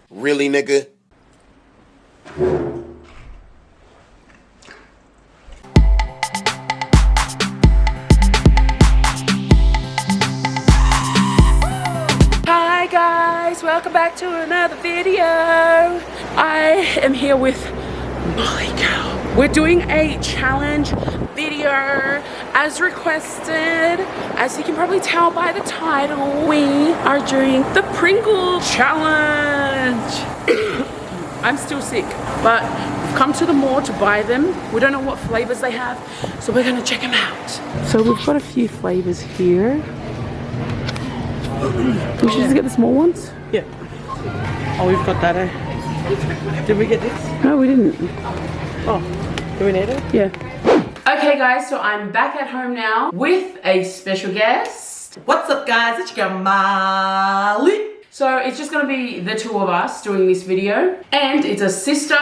Really, nigga? Hi guys, welcome back to another video. I am here with my girl. We're doing a challenge video as requested. As you can probably tell by the title, we are doing the Pringle challenge. I'm still sick, but we've come to the mall to buy them. We don't know what flavors they have, so we're gonna check them out. So we've got a few flavors here. We should just get the small ones? Yeah. Oh, we've got that, eh? Did we get this? No, we didn't. Oh, do we need it? Yeah. Okay guys, so I'm back at home now with a special guest. What's up guys, it's your girl Molly. So it's just gonna be the two of us doing this video, and it's a sister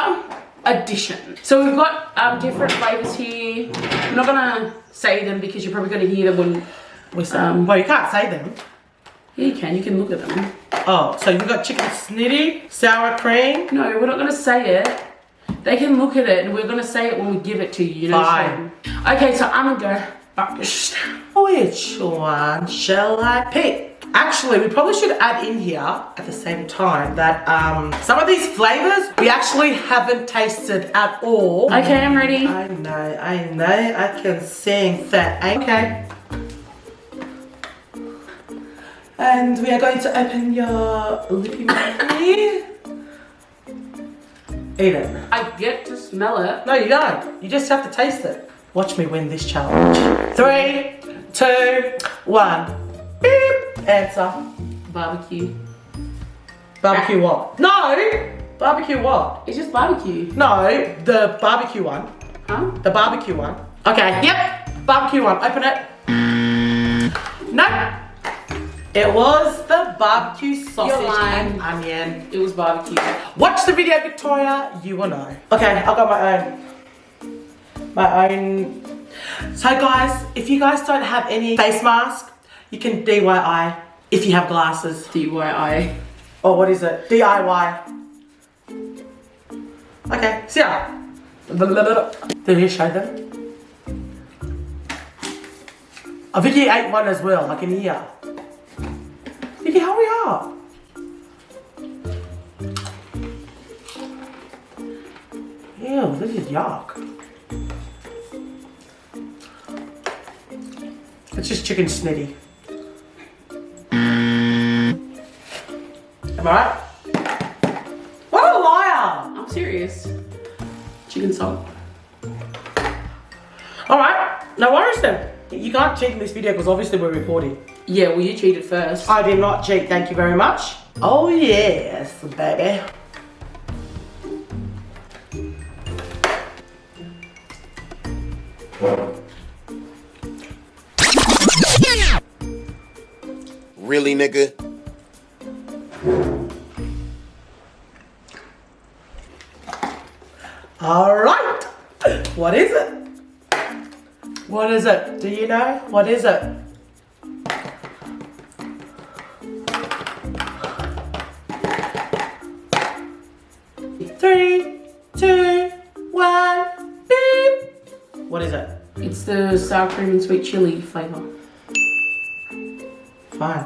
edition. So we've got different flavors here. I'm not gonna say them because you're probably gonna hear them when we well, you can't say them. Yeah, you can look at them. Oh, so you've got chicken snitty, sour cream. No, we're not gonna say it. They can look at it and we're gonna say it when we give it to you, you know. Fine. Okay, so I'm gonna go first. Which one shall I pick? Actually, we probably should add in here at the same time that some of these flavors we actually haven't tasted at all. Okay, I'm ready. I know, I can sing that. Okay. And we are going to open your lippy macaroni. Eat it. I get to smell it. No, you don't. You just have to taste it. Watch me win this challenge. 3, 2, 1. Beep. Answer. Barbecue. Barbecue what? No! Barbecue what? It's just barbecue. No, the barbecue one. Huh? The barbecue one. Okay, yep. Barbecue one. Open it. No. It was the barbecue sausage and onion. It was barbecue. Watch the video, Victoria. You will know. Okay, I've got my own. So guys, if you guys don't have any face mask, you can DIY if you have glasses. DIY. Or what is it? DIY. Okay, see ya. Did you show them? I think you ate one as well, I can hear. Vicky, hurry up. Ew, this is yuck. It's just chicken snitty. Am I right? What a liar! I'm serious. Chicken salt. Alright, no worries then. You can't cheat in this video because obviously we're recording. Yeah, well you cheated first. I did not cheat, thank you very much. Oh yes, baby. Really, nigga? Alright, what is it? What is it? Do you know? What is it? Three, two, one, beep. What is it? It's the sour cream and sweet chili flavor. Fine.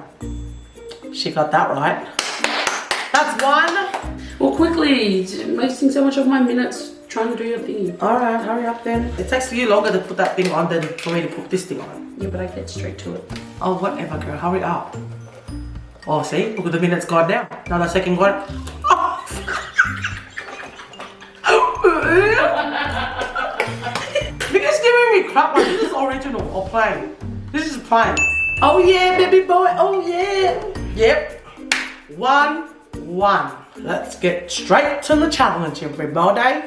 She got that right. That's one. Well, quickly, you're wasting so much of my minutes trying to do your thing. Alright, hurry up then. It takes you longer to put that thing on than for me to put this thing on. Yeah, but I get straight to it. Oh, whatever, girl. Hurry up. Oh, see? Look at the minutes gone now. Another second gone. Oh. You're just giving me crap like this is original or plain. This is plain. Oh yeah, baby boy. Oh yeah. Yep. 1-1. Let's get straight to the challenge, everybody.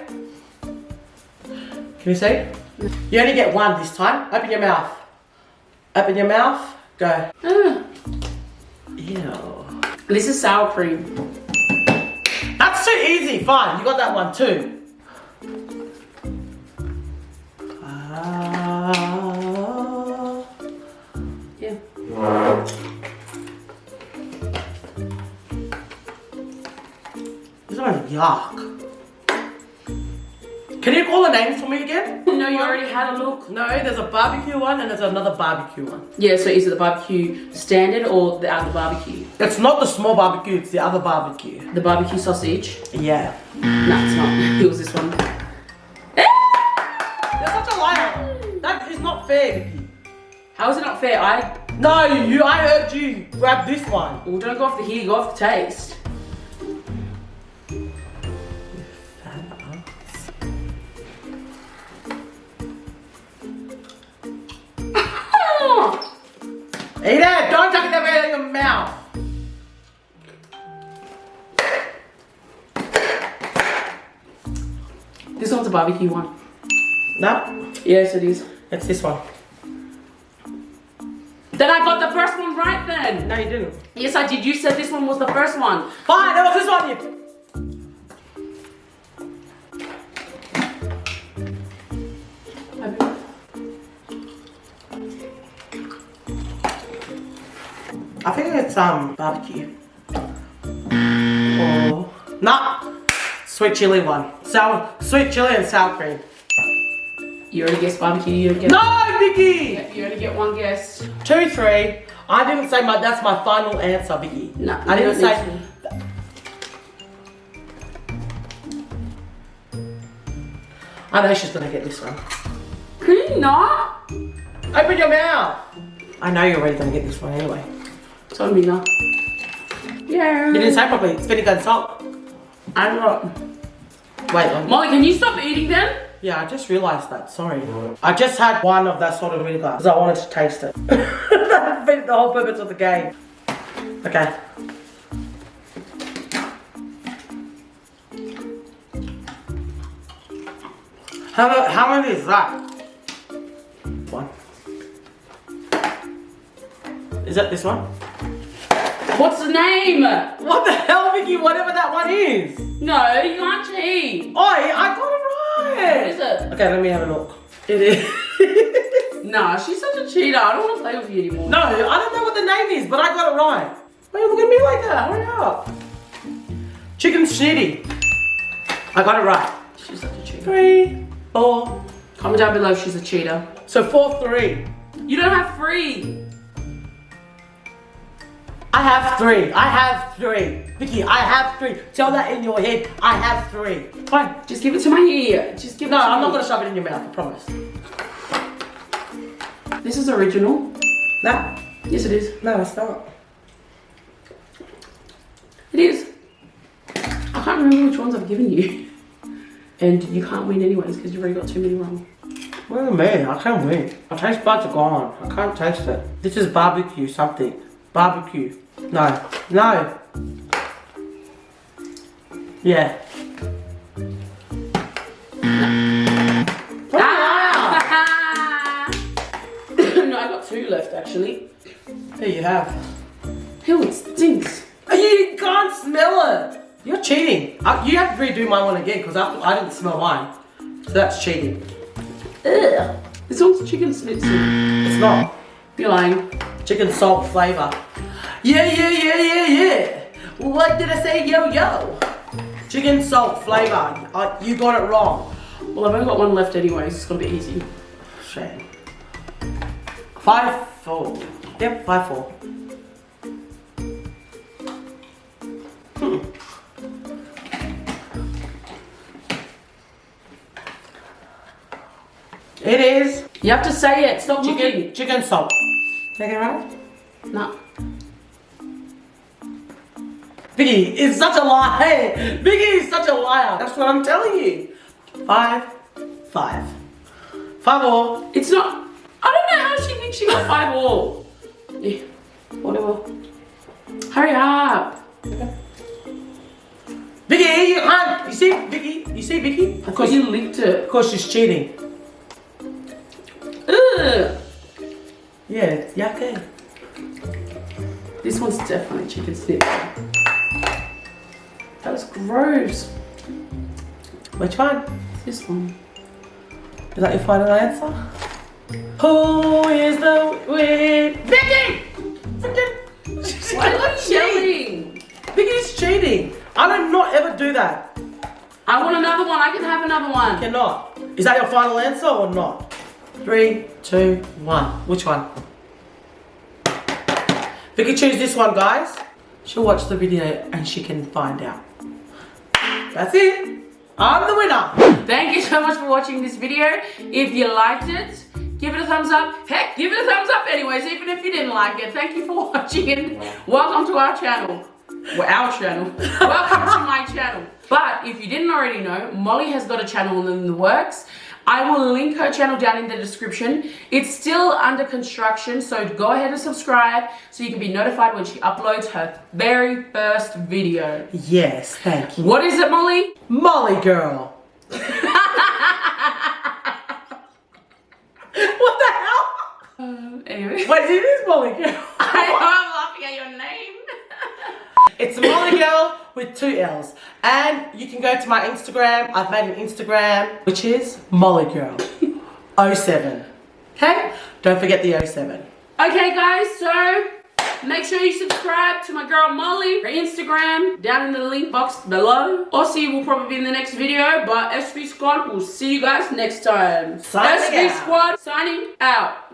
Can you see? You only get one this time. Open your mouth. Open your mouth. Go. Ew. This is sour cream. That's too easy. Fine. You got that one too. Yeah. yuck. Can you call the names for me again? No, you already had a look. No, there's a barbecue one and there's another barbecue one. Yeah, so is it the barbecue standard or the other barbecue? It's not the small barbecue, it's the other barbecue. The barbecue sausage? Yeah. No, it's not. It was this one. You're such a liar. That is not fair, Vicky. How is it not fair? I heard you grab this one. Well, don't go off the heat, go off the taste. Eat it! Don't tuck it that way in your mouth. This one's a barbecue one. No? Yes, it is. It's this one. Then I got the first one right then. No, you didn't. Yes, I did. You said this one was the first one. Fine, that was this one. I think it's barbecue. Or nah, sweet chili one. Sweet chili and sour cream. You already guessed barbecue. You already guessed. No, Vicky. You only get one guess. 2, 3. I didn't say that's my final answer, Vicky. No, I didn't say. I know she's gonna get this one. Can you not? Open your mouth. I know you're already gonna get this one anyway. Tell me now. Yeah. You didn't say properly. It's vinegar and salt. I got. Wait, Molly, can you stop eating them? yeah, I just realised that. Sorry. I just had one of that sort of vinegar because I wanted to taste it. That defeated the whole purpose of the game. Okay. How many is that? One. Is that this one? What's the name? What the hell, Vicky? Whatever that one is. No, you can't cheat. Oi, I got it right. What is it? Okay, let me have a look. It is. Nah, she's such a cheater. I don't want to play with you anymore. No, I don't know what the name is, but I got it right. Why you look at me like that? Hurry up. Chicken snitty. I got it right. She's such a cheater. 3, 4. Comment down below if she's a cheater. So 4, 3. You don't have 3. I have 3. I have 3. Vicky, I have 3. Tell that in your head. I have 3. Fine. Just give it to my ear. Just give it to me. No, I'm not gonna shove it in your mouth. I promise. This is original. No. Yes, it is. No, it's not. It is. I can't remember which ones I've given you. And you can't win anyways because you've already got too many wrong. What do you mean? I can't win. My taste buds are gone. I can't taste it. This is barbecue something. Barbecue. No. No. Yeah. Ah! No, I got 2 left actually. There you have. Ew, it stinks. You can't smell it. You're cheating. You have to redo my one again because I didn't smell mine. So that's cheating. Ugh. This one's chicken schnitzel. It's not. You're lying. Chicken salt flavor. Yeah. What did I say? Yo. Chicken salt flavor. You got it wrong. Well, I've only got 1 left anyways. It's gonna be easy. Shame. 5, 4. Yep, 5, 4. It is You have to say it. Stop looking. chicken salt. Take it right? No. Vicky is such a liar. Vicky is such a liar. That's what I'm telling you. 5, 5. 5 all. It's not. I don't know how she thinks she got 5 all. Yeah, whatever. Hurry up. Vicky, you can't. You see Vicky? Because you licked it. Of course she's cheating. Ugh. Yeah, it's yucky. This one's definitely chicken schnitzel. That was gross. Which one? This one. Is that your final answer? Who is the win? Vicky! Why are you yelling? Vicky's cheating. I do not ever do that. another one. I can have another one. Cannot. Is that your final answer or not? 3, 2, 1. Which one? If you choose this one, guys, she'll watch the video and she can find out. That's it. I'm the winner. Thank you so much for watching this video. If you liked it, give it a thumbs up. Heck, give it a thumbs up anyways, even if you didn't like it. Thank you for watching and welcome to our channel. Well, our channel. Welcome to my channel. But if you didn't already know, Molly has got a channel in the works. I will link her channel down in the description. It's still under construction, so go ahead and subscribe so you can be notified when she uploads her very first video. Yes, thank you. What is it, Molly? Molly Girl. What the hell? Anyway. Wait, it is Molly Girl. I'm laughing at your name. It's Molly Girl with 2 L's. And you can go to my Instagram. I've made an Instagram, which is Molly Girl 07. Okay? Don't forget the 07. Okay, guys, so make sure you subscribe to my girl Molly. Her Instagram down in the link box below. Aussie will probably be in the next video, but SV Squad will see you guys next time. Signing SV out. Squad signing out.